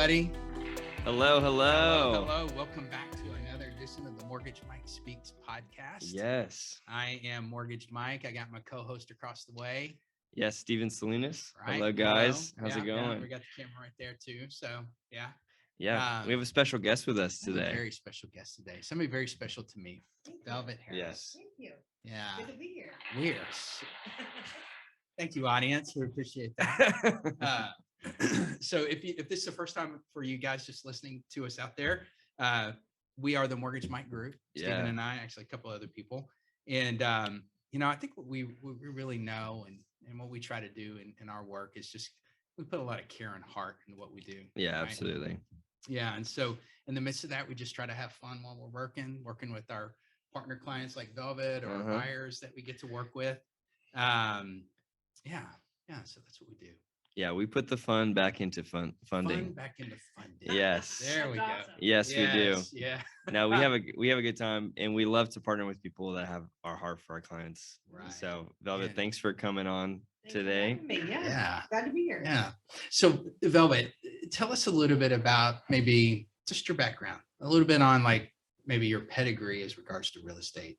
everybody. Hello. Hello. Welcome back to another edition of the Mortgage Mike Speaks podcast. Yes. I am Mortgage Mike. I got my co-host across the way. Yes, Steven Salinas. Right. Hello, guys. Hello. How's it going? Yeah, we got the camera right there too. So, yeah. We have a special guest with us today. A very special guest today. Somebody very special to me. Velvet Harris. Yes. Thank you. Yeah. Good to be here. We're. Thank you, audience. We appreciate that. So if this is the first time for you guys just listening to us out there, we are the Mortgage Mike group, Steven and I, actually a couple other people. And, I think what we really know and what we try to do in our work is just, we put a lot of care and heart into what we do. Yeah, right? absolutely. Yeah. And so in the midst of that, we just try to have fun while we're working with our partner clients like Velvet or our buyers that we get to work with. So that's what we do. Yeah, we put the fun back into funding. Fun back into funding. Yes. There we go. Awesome. Yes, we do. Yeah. No, we have a good time, and we love to partner with people that have our heart for our clients. Right. So, Velvet, And- thanks for coming on Thanks for today. having me. Yeah. Yeah. Glad to be here. Yeah. So Velvet, tell us a little bit about maybe just your background, a little bit on like maybe your pedigree as regards to real estate.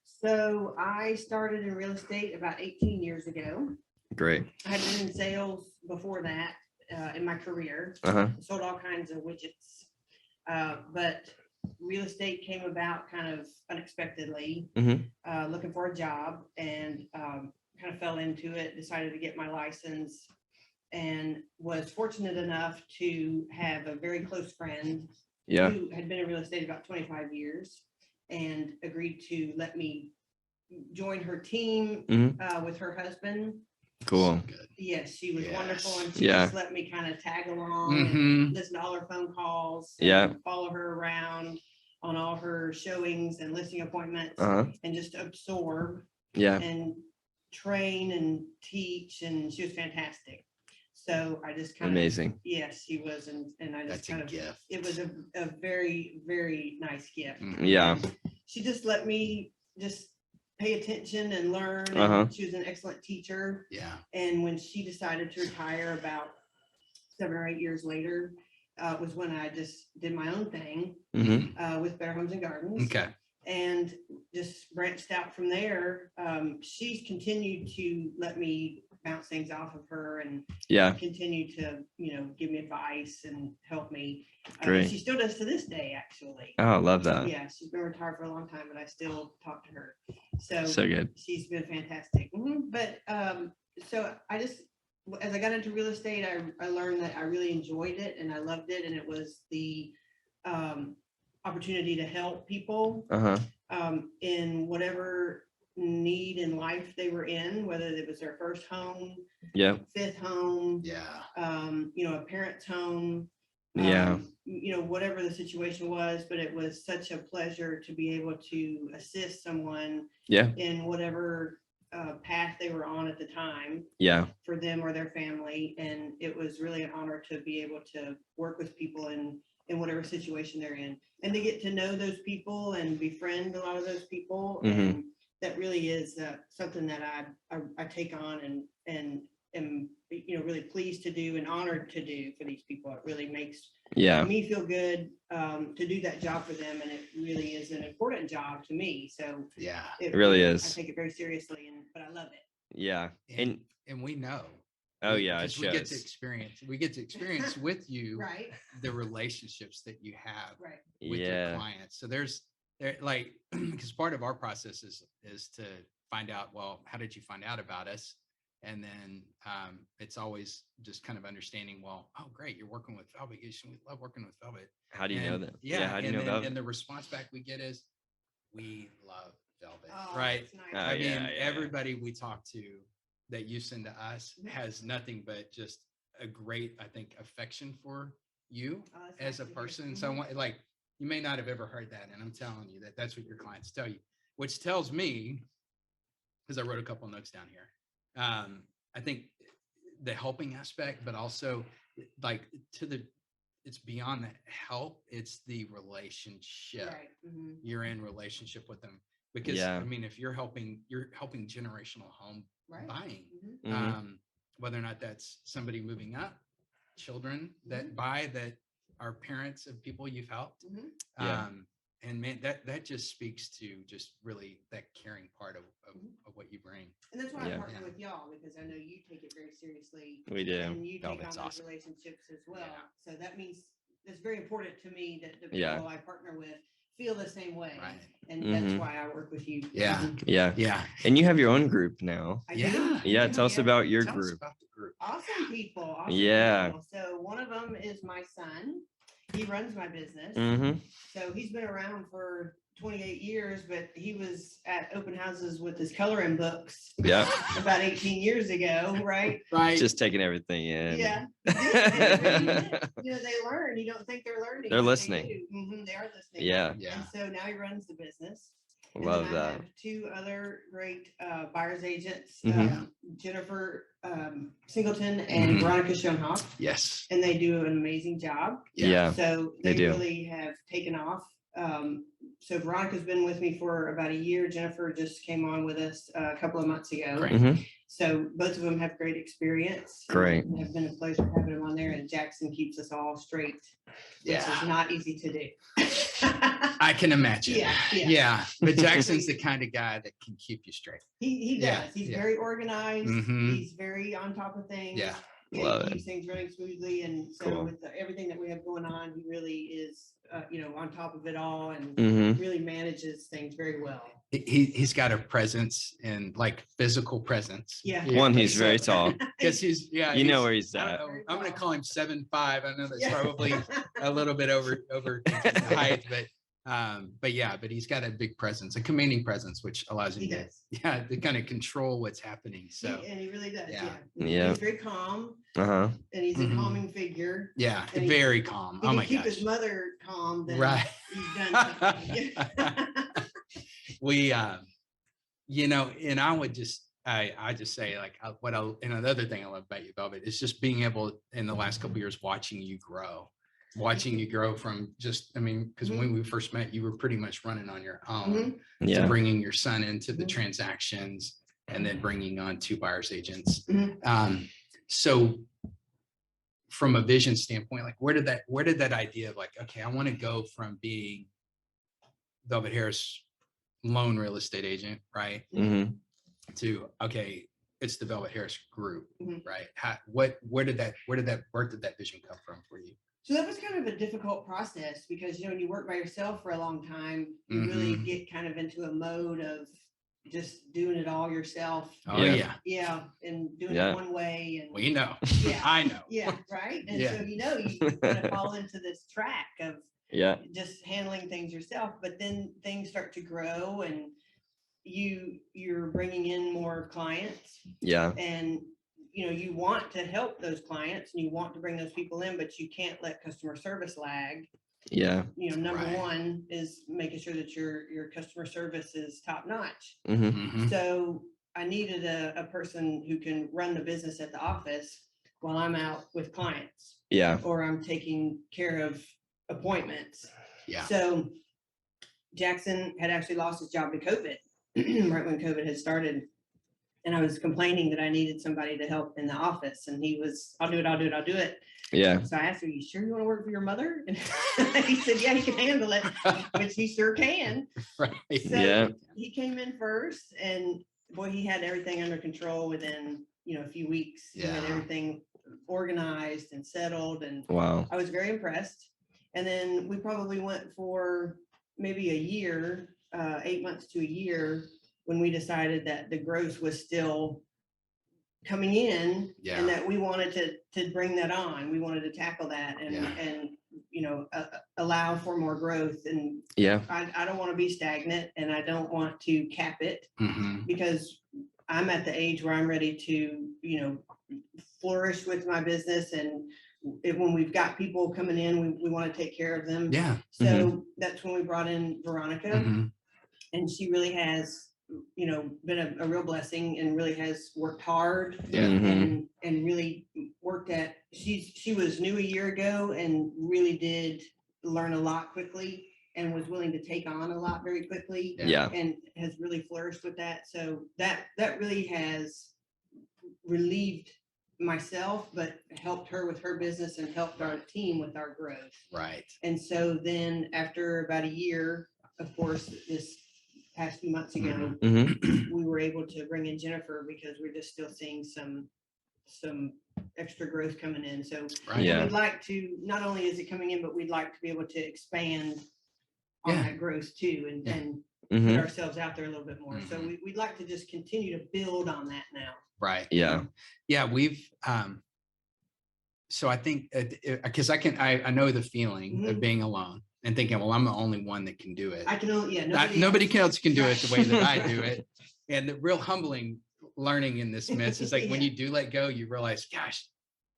So I started in real estate about 18 years ago. Great. I had been in sales before that in my career. Sold all kinds of widgets. But real estate came about kind of unexpectedly, looking for a job, and kind of fell into it, decided to get my license, and was fortunate enough to have a very close friend who had been in real estate about 25 years and agreed to let me join her team with her husband. Cool. Good. Yes, she was Yes. wonderful, and she just let me kind of tag along Mhm. and listen to all her phone calls. Yeah. And follow her around on all her showings and listing appointments, and just absorb Yeah. and train and teach, and she was fantastic. So I just kind Amazing. yes, she was, and I just That's kind a of, gift. it was a very, very nice gift. Mhm. Yeah. And she just let me just pay attention and learn. And she was an excellent teacher. Yeah. And when she decided to retire about 7 or 8 years later, was when I just did my own thing with Better Homes and Gardens. Okay. And just branched out from there. She's continued to let me bounce things off of her and continue to, give me advice and help me. Great. She still does to this day, actually. Oh, I love that. Yeah, she's been retired for a long time, but I still talk to her. So good. she's been fantastic. But so I just, as I got into real estate, I learned that I really enjoyed it and I loved it. And it was the opportunity to help people in whatever need in life they were in, whether it was their first home, fifth home, Yeah. A parent's home, whatever the situation was. But it was such a pleasure to be able to assist someone in whatever path they were on at the time for them or their family. And it was really an honor to be able to work with people in whatever situation they're in, and to get to know those people and befriend a lot of those people. And that really is something that I take on and am really pleased to do and honored to do for these people. It really makes me feel good to do that job for them, and it really is an important job to me. So Yeah. It really is. I take it very seriously, but I love it. Yeah. And we know. Oh yeah, because we get to experience with you Right. the relationships that you have Right. with your clients. So there like, because part of our process is to find out, well, how did you find out about us? And then it's always just kind of understanding, well, oh, great, you're working with Velvet. We love working with Velvet. How do you know that? Yeah. How do you know Velvet? Velvet? And the response back we get is, we love Velvet. Oh, right. that's nice. Everybody we talk to that you send to us has nothing but just a great, I think, affection for you as a person. So I want, like, you may not have ever heard that. And I'm telling you that's what your clients tell you, which tells me, because I wrote a couple of notes down here. I think the helping aspect, but also like it's beyond the help. It's the relationship. Right. You're in relationship with them. Because if you're helping generational home buying, whether or not that's somebody moving up children that are parents of people you've helped. Yeah. And man, that just speaks to just really that caring part of what you bring. And that's why I partner with y'all, because I know you take it very seriously. We do. And you take on those awesome. relationships as well. So that means it's very important to me that the people I partner with feel the same way. Right. And that's why I work with you. Yeah. And you have your own group now. Yeah. Tell us about your Tell us group. about the group. Awesome people. People. So one of them is my son. He runs my business. So he's been around for 28 years, but he was at open houses with his coloring books about 18 years ago, right? Just taking everything in. Yeah. They learn. You don't think they're learning. They're listening. They are listening. Yeah. And so now he runs the business. Love that. I have two other great buyer's agents, Jennifer Singleton and Veronica Schoenhoff. Yes. And they do an amazing job. Yeah. So they really have taken off. So Veronica's been with me for about a year. Jennifer just came on with us a couple of months ago. So both of them have great experience. Great. And have been a pleasure having them on there. And Jackson keeps us all straight, which is not easy to do. I can imagine. Yeah. But Jackson's the kind of guy that can keep you straight. He does. He's very organized. He's very on top of things. Yeah. Love it. Keeps things running smoothly. And so with everything that we have going on, he really is, on top of it all and really manages things very well. He's got a presence and like physical presence. One, he's very tall. Because he's know where he's at. I'm going to call him 7'5". I know that's probably a little bit over height, but he's got a big presence, a commanding presence, which allows him to kind of control what's happening. So and he really does. Yeah. He's very calm. And he's a calming figure. Yeah, and very calm. Oh my gosh. Keep his mother calm. Then he's done something. And I would just, I just say like and another thing I love about you, Velvet, is just being able in the last couple of years, watching you grow from just, because when we first met, you were pretty much running on your own to bringing your son into the transactions and then bringing on 2 buyer's agents. So from a vision standpoint, like where did that idea of like, okay, I want to go from being Velvet Harris lone real estate agent, right? To, okay, it's the Velvet Harris group, right? Where did that vision come from for you? So that was kind of a difficult process because, when you work by yourself for a long time, you really get kind of into a mode of just doing it all yourself. Oh yeah. And doing it one way. And we know. I know. Yeah. Right. And so, you kind of fall into this track of just handling things yourself, but then things start to grow and you're bringing in more clients. And you want to help those clients and you want to bring those people in, but you can't let customer service lag. Number one is making sure that your customer service is top notch. So I needed a person who can run the business at the office while I'm out with clients. Or I'm taking care of appointments. So Jackson had actually lost his job to COVID right when COVID had started. And I was complaining that I needed somebody to help in the office. And he was, I'll do it. So I asked him, are you sure you want to work for your mother? And he said, yeah, he can handle it, which he sure can. So he came in first and boy, he had everything under control within, a few weeks. He had everything organized and settled. And I was very impressed. And then we probably went for maybe a year, 8 months to a year, when we decided that the growth was still coming in and that we wanted to bring that on. We wanted to tackle that and allow for more growth. And I don't want to be stagnant and I don't want to cap it because I'm at the age where I'm ready to, flourish with my business. And when we've got people coming in, we want to take care of them. So that's when we brought in Veronica and she really has, been a real blessing and really has worked hard and really worked at, she was new a year ago and really did learn a lot quickly and was willing to take on a lot very quickly and has really flourished with that. So that really has relieved myself, but helped her with her business and helped our team with our growth. Right. And so then after about a year, of course, this past few months ago, we were able to bring in Jennifer because we're just still seeing some extra growth coming in. So we'd like to, not only is it coming in, but we'd like to be able to expand on that growth too, and put ourselves out there a little bit more. So we'd like to just continue to build on that now. Right. Yeah. Yeah. We've, so I think, because I know the feeling of being alone and thinking, well, I'm the only one that can do it. I can only, nobody else can do it the way that I do it. And the real humbling learning in this midst is like when you do let go, you realize, gosh,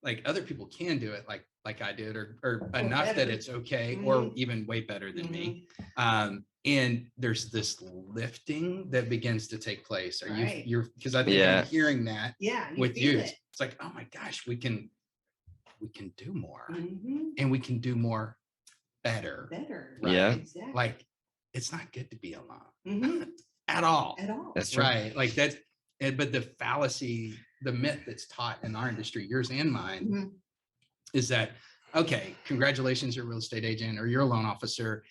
like other people can do it like I did, or enough better. that it's okay, or even way better than me. And there's this lifting that begins to take place. You're because I think I'm hearing that with you. It's like, oh my gosh, we can do more, and we can do more better. Right? Yeah. Exactly. Like it's not good to be alone at all. That's true. Right. Like that's, but the fallacy, the myth that's taught in our industry, yours and mine, is that, okay, congratulations, you're a real estate agent or you're a loan officer.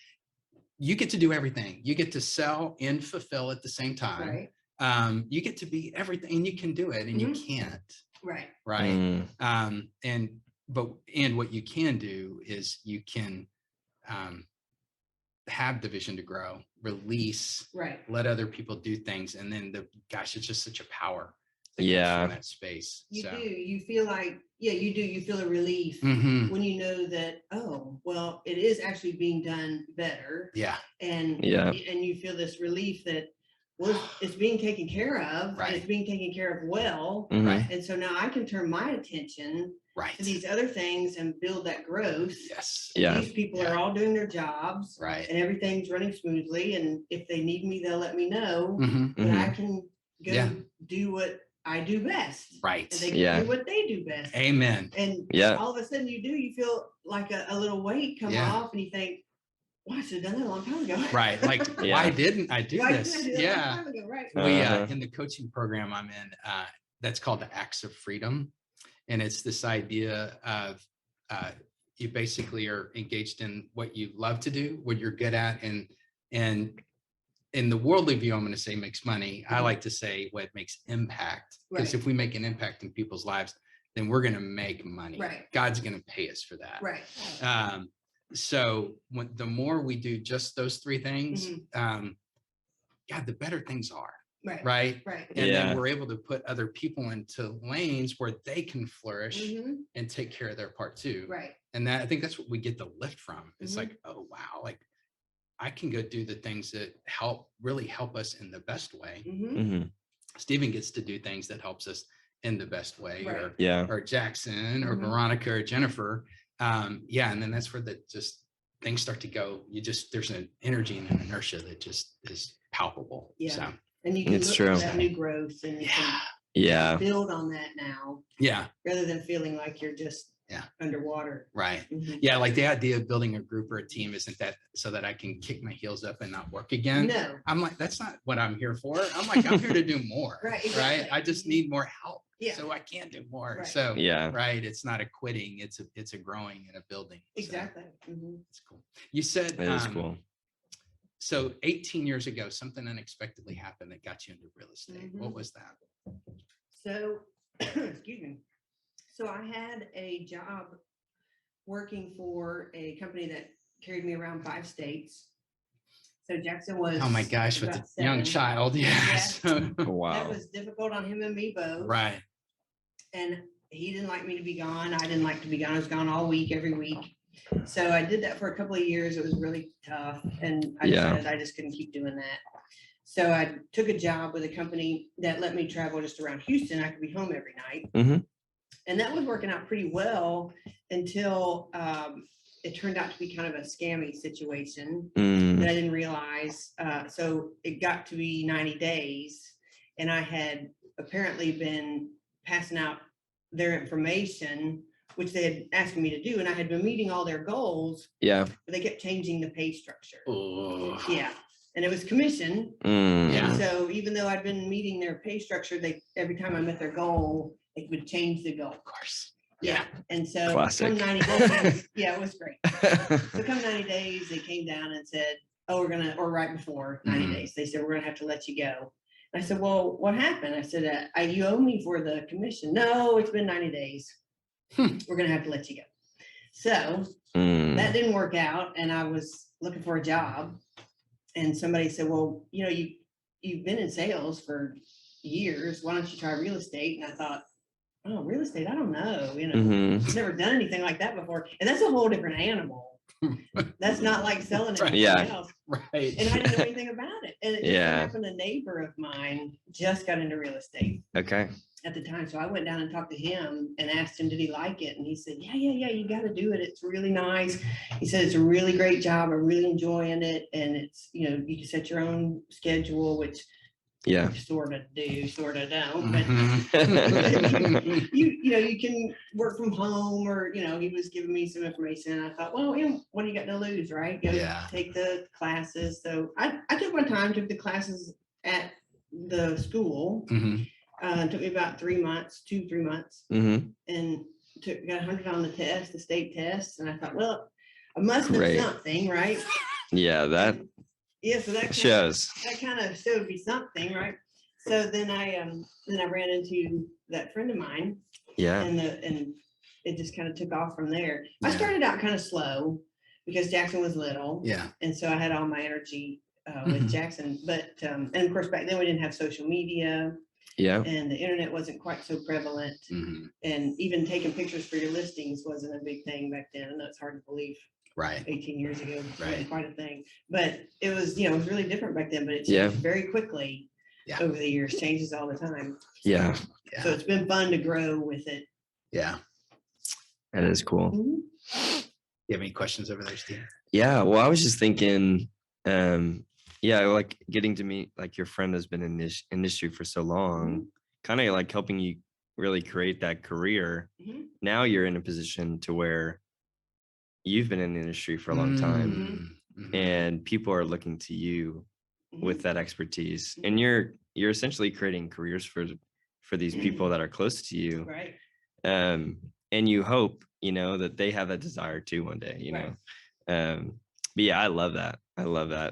You get to do everything. You get to sell and fulfill at the same time. Right. You get to be everything, and you can do it, and you can't. Right. Right. And what you can do is you can have the vision to grow, release, let other people do things, and then it's just such a power. In that space. You feel like, you feel a relief when you know that, oh, well, it is actually being done better. And you feel this relief that, well, it's being taken care of. Right. It's being taken care of well. Right. And so now I can turn my attention to these other things and build that growth. Yes. These people are all doing their jobs. Right. And everything's running smoothly. And if they need me, they'll let me know. But I can go do what I do best. Right. And they can do what they do best. Amen. And all of a sudden you feel like a little weight come off, and you think, well, I should have done that a long time ago. Right. Like, why didn't I do this? Didn't I do that a long time ago? Right. We, in the coaching program I'm in, that's called the Acts of Freedom. And it's this idea of you basically are engaged in what you love to do, what you're good at, and in the worldly view, I'm going to say makes money. I like to say what makes impact, because if we make an impact in people's lives, then we're going to make money. Right. God's going to pay us for that. Right. So the more we do just those three things, the better things are. Right. And then we're able to put other people into lanes where they can flourish and take care of their part too. Right. And I think that's what we get the lift from. It's like, oh, wow, like I can go do the things that really help us in the best way. Stephen gets to do things that helps us in the best way, or Jackson or Veronica or Jennifer. And then that's where things start to go. There's an energy and an inertia that just is palpable. Yeah. So. And you can look at that new growth, and you can build on that now. Yeah. Rather than feeling like you're just underwater. Right. Yeah. Like the idea of building a group or a team isn't that so that I can kick my heels up and not work again. No. I'm like, that's not what I'm here for. I'm here to do more. Right. Exactly. Right. I just need more help. Yeah. So I can do more. Right. So right. It's not a quitting. It's a growing and a building. Exactly. So, it's cool. You said that is cool. So 18 years ago, something unexpectedly happened that got you into real estate. What was that? So, excuse me. So I had a job working for a company that carried me around 5 states. So Jackson was, oh my gosh, with a young child. Yes. Wow. That was difficult on him and me both. Right. And he didn't like me to be gone. I didn't like to be gone. I was gone all week, every week. So I did that for a couple of years. It was really tough. And I decided I just couldn't keep doing that. So I took a job with a company that let me travel just around Houston. I could be home every night. And that was working out pretty well until it turned out to be kind of a scammy situation that I didn't realize. So it got to be 90 days, and I had apparently been passing out their information, which they had asked me to do, and I had been meeting all their goals. But they kept changing the pay structure. Oh. Yeah. and it was commission. Yeah. So even though I'd been meeting their pay structure, every time I met their goal, they would change the goal. Of course. Yeah. And so Classic. come 90 days, yeah, it was great. So come 90 days, they came down and said, oh, or right before 90 days, they said, we're going to have to let you go. I said, well, what happened? I said, you owe me for the commission. No, it's been 90 days. We're going to have to let you go. So that didn't work out. And I was looking for a job. And somebody said, well, you've been in sales for years. Why don't you try real estate? And I thought, oh, real estate, I don't know. I've never done anything like that before. And that's a whole different animal. That's not like selling anything else. Right. And I didn't know anything about it. And it just happened, a neighbor of mine just got into real estate. Okay. At the time. So I went down and talked to him and asked him, did he like it? And he said, yeah, you got to do it. It's really nice. He said, it's a really great job. I'm really enjoying it. And it's, you can set your own schedule, which you sort of do, sort of don't, but you can work from home, or, he was giving me some information, and I thought, well, what do you got to lose, right? Go take the classes. So I took my time, took the classes at the school. It took me about 3 months, 2-3 months, and got 100 on the state test. And I thought, well, I must have something, right? Yeah, so that shows. That kind of showed me something, right? So then I ran into that friend of mine. Yeah. And it just kind of took off from there. Yeah. I started out kind of slow because Jackson was little. Yeah. And so I had all my energy with Jackson. But and of course back then we didn't have social media. Yeah. And the internet wasn't quite so prevalent. And even taking pictures for your listings wasn't a big thing back then. I know it's hard to believe. Right. 18 years ago, it was quite a thing. But it was, it was really different back then, but it changed very quickly over the years, changes all the time. So it's been fun to grow with it. Yeah. That is cool. You have any questions over there, Steve? Yeah. Well, I was just thinking, like getting to meet like your friend has been in this industry for so long, kind of like helping you really create that career. Now you're in a position to where you've been in the industry for a long time, and people are looking to you with that expertise, and you're essentially creating careers for these people that are close to you. Right. And you hope, that they have that desire too one day, but yeah, I love that.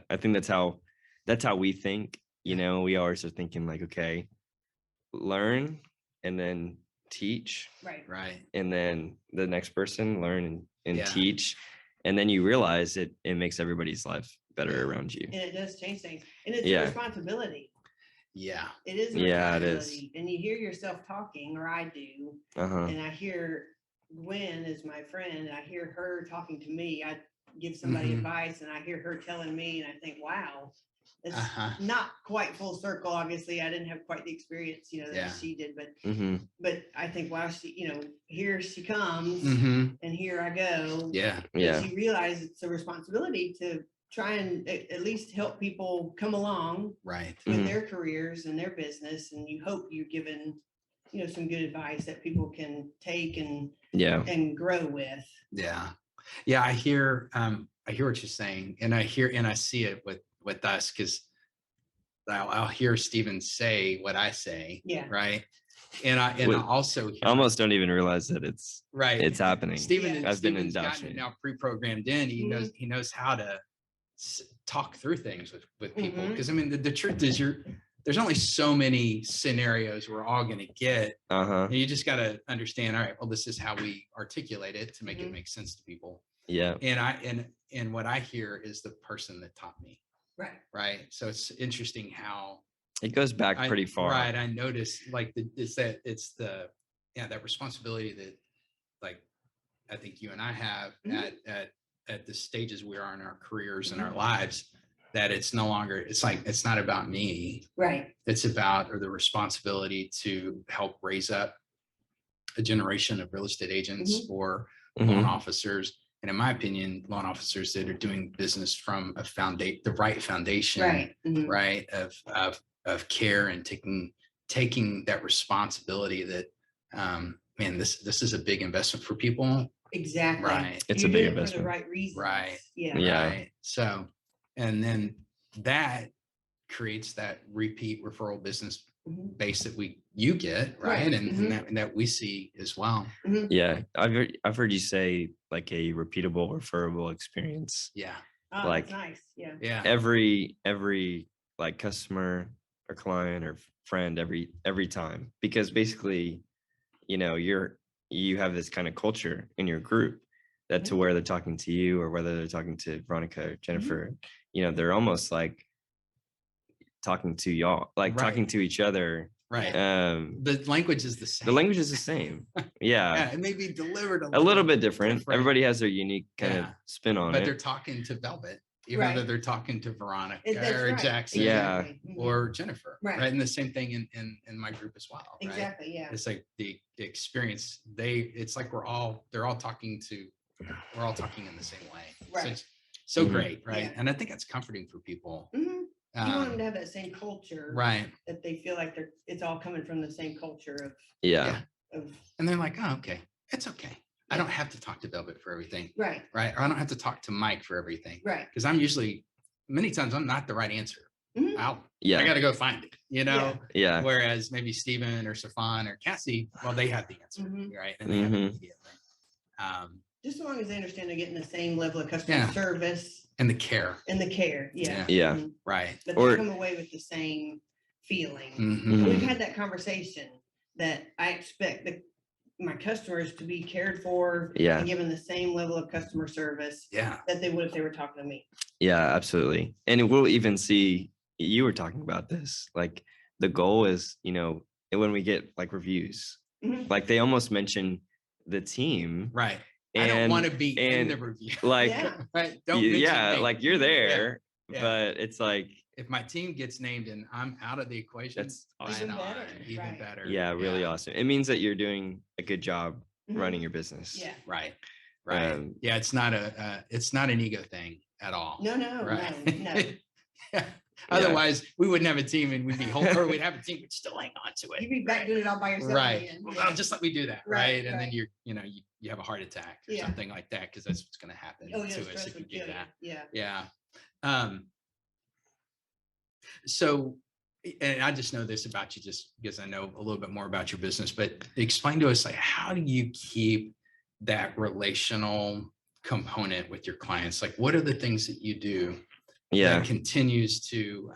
I think that's how we think, we always are thinking like, okay, learn and then teach. Right. And then the next person learn and teach. And then you realize it makes everybody's life better around you. And it does change things. And it's a responsibility. Yeah. It is a responsibility. It is. And you hear yourself talking, or I do. And I hear Gwen is my friend, and I hear her talking to me. I give somebody advice, and I hear her telling me, and I think, wow, it's not quite full circle. Obviously, I didn't have quite the experience, that she did, but I think, wow, she, here she comes, and here I go. Yeah. Yeah. She realized it's a responsibility to try and at least help people come along with their careers and their business. And you hope you're given, some good advice that people can take and grow with. Yeah. Yeah. I hear what you're saying, and I see it with us, because I'll hear Stephen say what I say. Yeah. Right. And I also I almost don't even realize that it's happening. Stephen's gotten it now pre-programmed in. He knows how to talk through things with people. Because I mean, the truth is there's only so many scenarios we're all going to get. And you just got to understand, all right, well, this is how we articulate it to make it make sense to people. Yeah. And what I hear is the person that taught me. Right. So it's interesting how it goes back pretty far. Right. I noticed like that responsibility that, like, I think you and I have at the stages we are in our careers and our lives, that it's no longer, it's not about me. Right. It's about, or the responsibility to help raise up a generation of real estate agents or loan officers. And in my opinion, loan officers that are doing business from the right foundation, right, of care, and taking that responsibility that, man, this is a big investment for people. Exactly. Right. It's a big investment. For the right reasons. Right. Yeah. Yeah. Right. So, and then that creates that repeat referral business base that you get, right? And that we see as well. Yeah. I've heard you say like a repeatable, referable experience. Yeah. Oh, like that's nice. Yeah. Yeah. Every like customer or client or friend every time, because basically, you have this kind of culture in your group that to where they're talking to you or whether they're talking to Veronica or Jennifer, they're almost like talking to y'all, like talking to each other. Right. The language is the same. The language is the same. Yeah. Yeah, it may be delivered a little bit different. Everybody has their unique kind of spin on it. But they're talking to Velvet, even though they're talking to Veronica or Jackson, or Jennifer, right? And the same thing in my group as well. Right? Exactly. Yeah. It's like the experience. It's like they're all talking in the same way. Right. So it's so great, right? Yeah. And I think that's comforting for people. You want them to have that same culture, right? That they feel like it's all coming from the same culture of and they're like, oh, okay, it's okay. I don't have to talk to Velvet for everything, right? Or I don't have to talk to Mike for everything, right? Because I'm usually many times I'm not the right answer. I got to go find it, Yeah. Whereas maybe Steven or Safan or Cassie, well, they have the answer, right? And they have it immediately. Just as long as they understand they're getting the same level of customer service and the care. Yeah. Right. But they come away with the same feeling. We've had that conversation that I expect my customers to be cared for and given the same level of customer service that they would if they were talking to me. Yeah, absolutely. And we'll even see, you were talking about this, like the goal is, when we get like reviews, like they almost mention the team. Right. I don't want to be in the review. Like, right. Don't like you're there, but it's like, if my team gets named and I'm out of the equation, that's awesome. Even better. Yeah, really awesome. It means that you're doing a good job running your business. Yeah. Right. Yeah, it's not an ego thing at all. No. Yeah. Otherwise, we wouldn't have a team, and we'd have a team, we'd still hang on to it. You'd be back doing it all by yourself. Right. Well, just let me do that. Right. And then you have a heart attack or something like that, because that's what's going to happen to us if you do that. Yeah. So, and I just know this about you just because I know a little bit more about your business, but explain to us, like, how do you keep that relational component with your clients? Like, what are the things that you do that continues to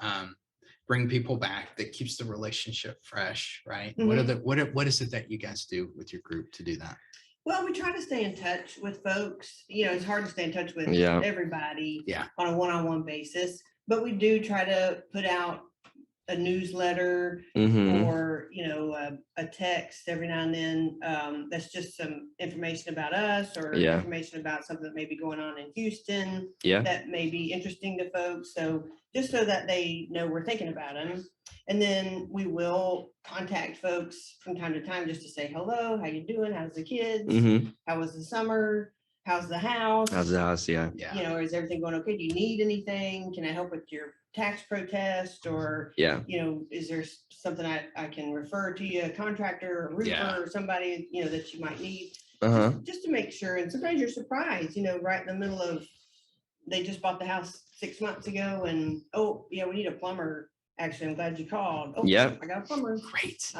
bring people back, that keeps the relationship fresh, right? What is it that you guys do with your group to do that? Well, we try to stay in touch with folks. It's hard to stay in touch with everybody on a one-on-one basis, but we do try to put out a newsletter or a text every now and then that's just some information about us or information about something that may be going on in Houston that may be interesting to folks, so just so that they know we're thinking about them. And then we will contact folks from time to time just to say hello, how you doing, how's the kids, how was the summer, how's the house, yeah, is everything going okay, do you need anything, can I help with your tax protest, or is there something I can refer to you, a contractor, a roofer, or somebody that you might need, just to make sure. And sometimes you're surprised, right in the middle of, they just bought the house 6 months ago, and we need a plumber. Actually, I'm glad you called. I got a plumber. Great.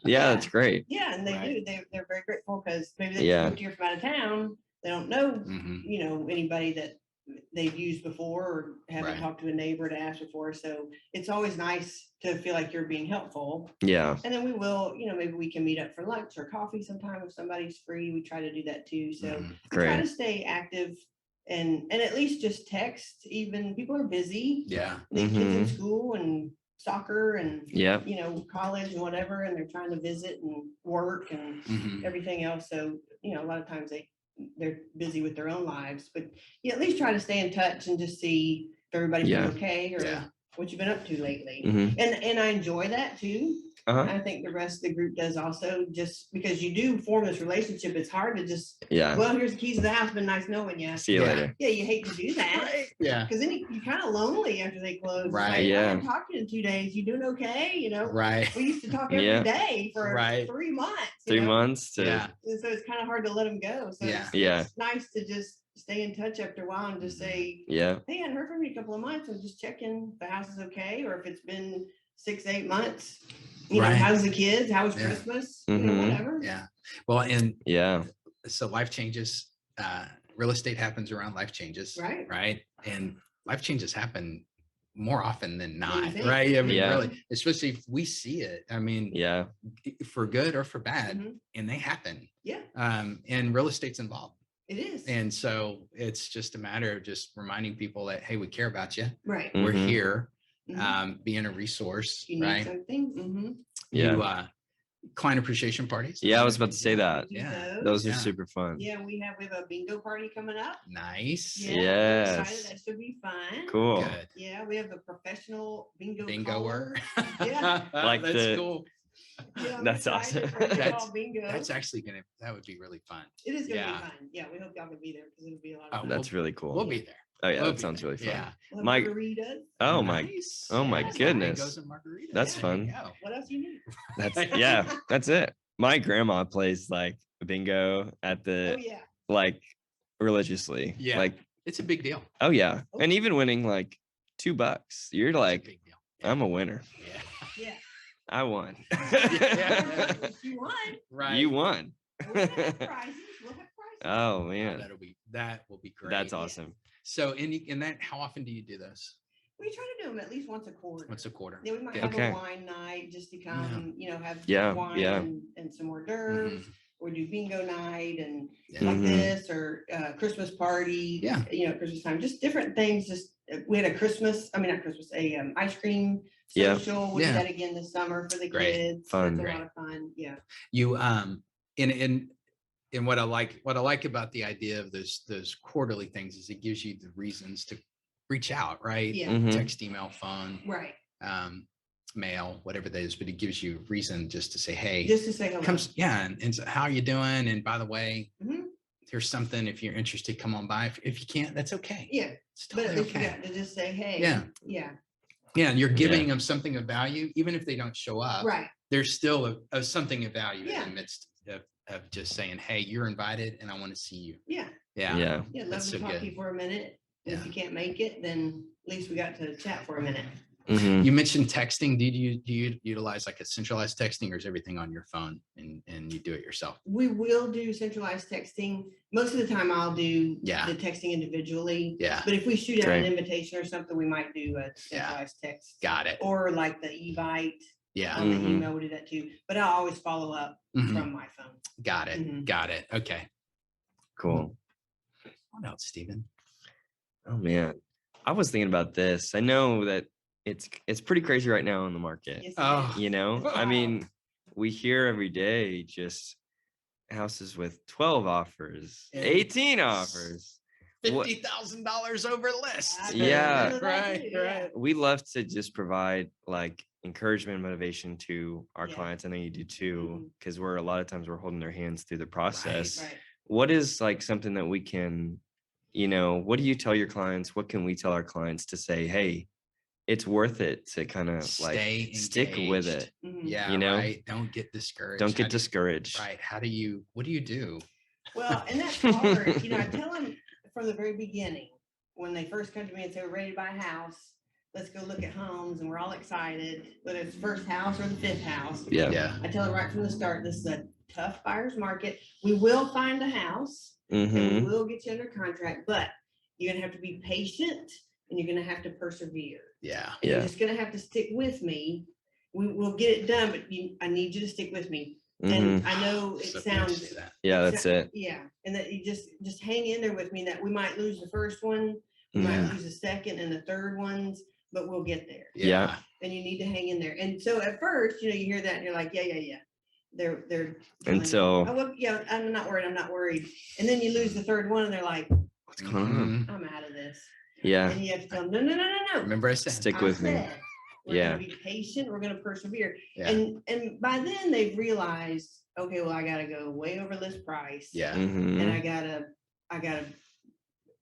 That's great. Yeah, and they do. They're very grateful, because maybe they just moved here from out of town. They don't know, anybody that they've used before, or haven't talked to a neighbor to ask before. So it's always nice to feel like you're being helpful. Yeah. And then we will, maybe we can meet up for lunch or coffee sometime if somebody's free. We try to do that too. So we try to stay active and at least just text. Even people are busy. Yeah. They have kids in school and soccer and college and whatever, and they're trying to visit and work and everything else. So a lot of times they're busy with their own lives, but you at least try to stay in touch and just see if everybody's doing okay, or what you've been up to lately. And I enjoy that too. I think the rest of the group does also, just because you do form this relationship. It's hard to just, well, here's the keys to the house, been nice knowing you. See you later. Yeah, you hate to do that. Yeah. Because then you're kind of lonely after they close. Right. Like, I haven't talked to you in 2 days. You doing okay? Right. We used to talk every day for 3 months. 3 months. And so it's kind of hard to let them go. So it's nice to just stay in touch after a while and just say, yeah, hey, I hadn't heard from you in a couple of months. I'm just checking the house is okay. Or if it's been 6-8 months, you know, how's the kids? How was Christmas? You know, whatever. Yeah. Well, and yeah. So life changes. Real estate happens around life changes. Right. And life changes happen more often than not. Right. I mean, really, especially if we see it. I mean, for good or for bad, and they happen. Yeah. And real estate's involved. It is. And so it's just a matter of just reminding people that, hey, we care about you. Right. We're here, being a resource. You need something. You, client appreciation parties. Yeah, I was about to say that. Yeah. Those are super fun. Yeah, we have a bingo party coming up. Nice. Yeah, excited. That should be fun. Cool. Good. Yeah, we have the professional bingoer. Yeah. Like that's cool. Yeah, that's awesome. That's actually that would be really fun. It is gonna be fun. Yeah, we hope y'all can be there because it'll be a lot of fun. That's really cool. We'll be there. Oh yeah, that sounds really fun. Yeah. Margaritas. Oh nice. my goodness. That's fun. What else you need? That's it. My grandma plays like bingo at the like religiously. Yeah. Like it's a big deal. Oh yeah. And even winning like $2, you're like, big deal. I'm a winner. Yeah. I won. You won. Right. You won. We'll have prizes. Oh man. That will be great. That's awesome. So in that, how often do you do those? We try to do them at least once a quarter. Yeah, we might have a wine night just to come, you know, have wine and some hors d'oeuvres. Or do bingo night and like this, or Christmas party. Yeah, you know, Christmas time, just different things. Just we had a ice cream social. We did that again this summer for the kids. Fun. It's a lot of fun. Yeah. You and what I like about the idea of those quarterly things is it gives you the reasons to reach out, right? Yeah. Text, email, phone, right. Mail, whatever that is, but it gives you a reason just to say, hey, just to say hello. And so how are you doing? And by the way, here's something, if you're interested, come on by. If you can't, that's okay. Yeah. It's totally but you got to just say, hey. Yeah. And you're giving them something of value, even if they don't show up. Right. There's still a something of value in the midst of just saying, hey, you're invited and I want to see you. Yeah. That's love to talk to you for a minute. If you can't make it, then at least we got to chat for a minute. You mentioned texting. Do you utilize like a centralized texting, or is everything on your phone and you do it yourself? We will do centralized texting. Most of the time I'll do the texting individually. Yeah. But if we shoot out an invitation or something, we might do a centralized text. Got it. Or like the Evite. Yeah. On the email, we do that too. But I'll always follow up from my phone. Got it. Got it. Okay. Cool. What else, Stephen? Oh man. I was thinking about this. I know that it's pretty crazy right now in the market. Yes, you know, I mean, we hear every day just houses with 12 offers, 18 offers, $50,000 over list. Yeah. Right. We love to just provide like encouragement and motivation to our clients. I know you do too, because a lot of times we're holding their hands through the process. Right. What is like something that we can, you know, what do you tell your clients? What can we tell our clients to say, hey, it's worth it to kind of like stick with it. Yeah. You know, right. Don't get discouraged. Don't get discouraged. Right. What do you do? Well, and that's hard. You know, I tell them from the very beginning, when they first come to me and say, we're ready to buy a house, let's go look at homes, and we're all excited, whether it's the first house or the fifth house. Yeah. I tell them right from the start, this is a tough buyer's market. We will find a house and we will get you under contract, but you're going to have to be patient and you're going to have to persevere. Yeah. You're just going to have to stick with me. We'll get it done, but I need you to stick with me. And I know it sounds. Yeah, that's it. Yeah. And that you just hang in there with me, that we might lose the first one, we might lose the second and the third ones, but we'll get there. Yeah. And you need to hang in there. And so at first, you know, you hear that and you're like, yeah. They're until I'm not worried. And then you lose the third one and they're like, what's going on? I'm out of this. Yeah. And you have to tell them, no. Remember I said, stick with me. We're gonna be patient, we're gonna persevere. Yeah. And by then they've realized, okay, well, I gotta go way over list price. Yeah. And I gotta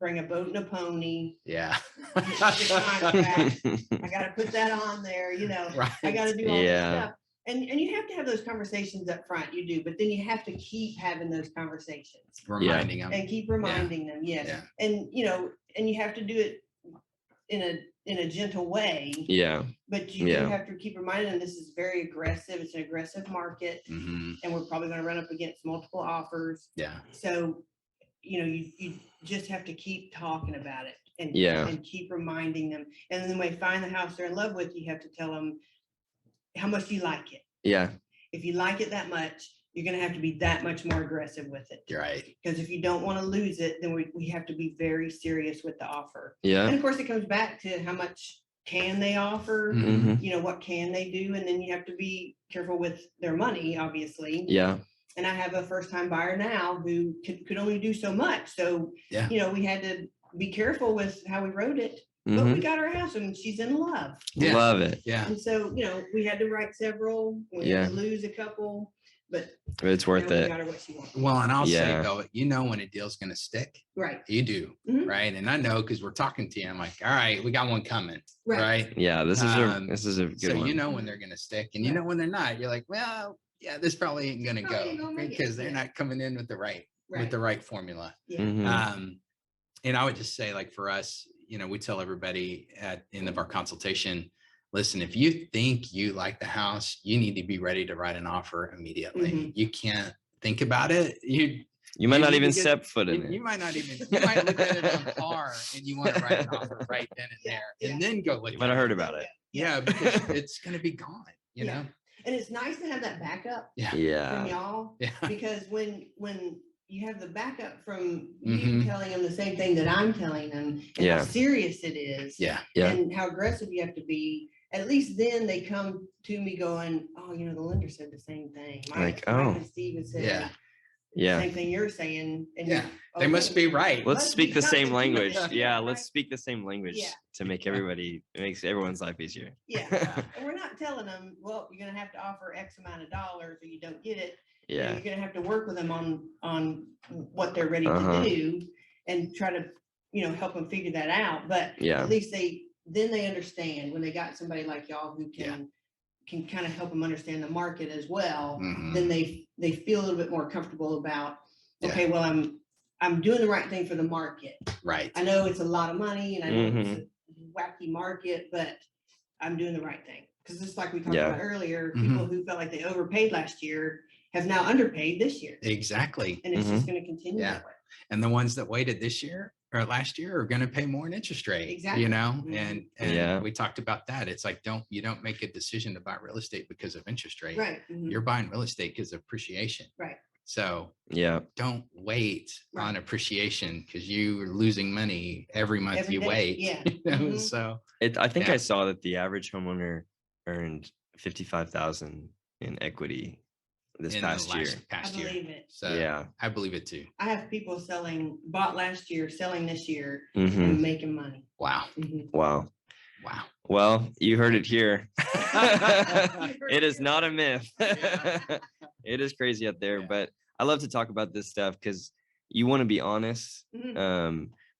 bring a boat and a pony. Yeah. I gotta put that on there, you know. Right. I gotta do all this stuff. And you have to have those conversations up front, you do, but then you have to keep having those conversations. Reminding them. And keep reminding them, yes. Yeah. And, and you have to do it in a gentle way. Yeah. But you do have to keep reminding them this is very aggressive. It's an aggressive market. Mm-hmm. And we're probably going to run up against multiple offers. Yeah. So, you just have to keep talking about it and keep reminding them. And then when they find the house they're in love with, you have to tell them, how much do you like it? Yeah. If you like it that much, you're going to have to be that much more aggressive with it. You're right. Because if you don't want to lose it, then we have to be very serious with the offer. Yeah. And of course, it comes back to how much can they offer? Mm-hmm. What can they do? And then you have to be careful with their money, obviously. Yeah. And I have a first-time buyer now who could only do so much. So, we had to be careful with how we wrote it. But we got her house and she's in love. Yeah. Love it. Yeah. And so, we had to write several. We had to lose a couple, but it's worth it. We got her what she wanted. Well, and I'll say though, when a deal's going to stick. Right. You do. Mm-hmm. Right. And I know because we're talking to you, I'm like, all right, we got one coming. Right. Yeah. This is a good one. So when they're going to stick and when they're not, you're like, well, this probably ain't going to go because they're not coming in with the right formula. Yeah. Mm-hmm. And I would just say, like, for us, we tell everybody at the end of our consultation, listen, if you think you like the house, you need to be ready to write an offer immediately. Mm-hmm. You can't think about it. You might not even step foot in it. You might look at it on par and you want to write an offer right then and there and then go look. You might have heard about it. Yeah, because it's going to be gone, you know? And it's nice to have that backup from y'all. Yeah. Because when you have the backup from you telling them the same thing that I'm telling them, and how serious it is, and how aggressive you have to be, at least then they come to me going, oh, the lender said the same thing. Mike and Steven said the same thing you're saying. And they must be right. Let's speak the same language. Let's speak the same language to make it makes everyone's life easier. And we're not telling them, well, you're going to have to offer X amount of dollars or you don't get it. Yeah. You're going to have to work with them on what they're ready to do and try to, help them figure that out. But at least they understand when they got somebody like y'all who can kind of help them understand the market as well. Mm-hmm. Then they feel a little bit more comfortable about, okay, well, I'm doing the right thing for the market. Right. I know it's a lot of money and I know it's a wacky market, but I'm doing the right thing. Because just like we talked about earlier, people who felt like they overpaid last year have now underpaid this year. Exactly. And it's just going to continue that way. And the ones that waited this year or last year are going to pay more in interest rate. Exactly. And we talked about that. It's like, you don't make a decision to buy real estate because of interest rate. Right. Mm-hmm. You're buying real estate because of appreciation. Right. So don't wait on appreciation because you're losing money every month every you day. Wait. Yeah. So I think I saw that the average homeowner earned $55,000 in equity this past year. I believe it. So I believe it too. I have people bought last year, selling this year, and making money. Wow. Mm-hmm. Wow. Well, you heard it here. It is not a myth. It is crazy out there, but I love to talk about this stuff because you want to be honest,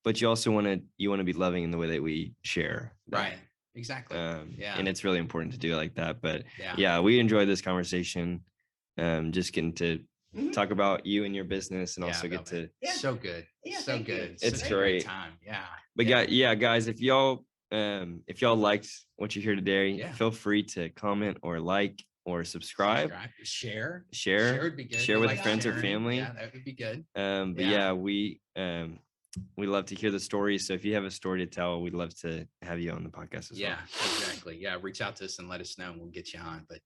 but you also want to be loving in the way that we share. Right. Exactly. And it's really important to do it like that. But we enjoyed this conversation. Just getting to talk about you and your business and also get to so good. So good. It's great time. Yeah. But guys, if y'all liked what you hear today, feel free to comment or like or subscribe. Share would be good. Share with friends or family. Yeah, that would be good. But we love to hear the stories. So if you have a story to tell, we'd love to have you on the podcast as well. Yeah, exactly. Yeah, reach out to us and let us know and we'll get you on. But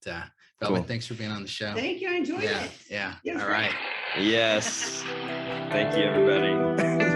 Velvet, thanks for being on the show. Thank you. I enjoyed it. Yeah. All right. Yes. Thank you, everybody.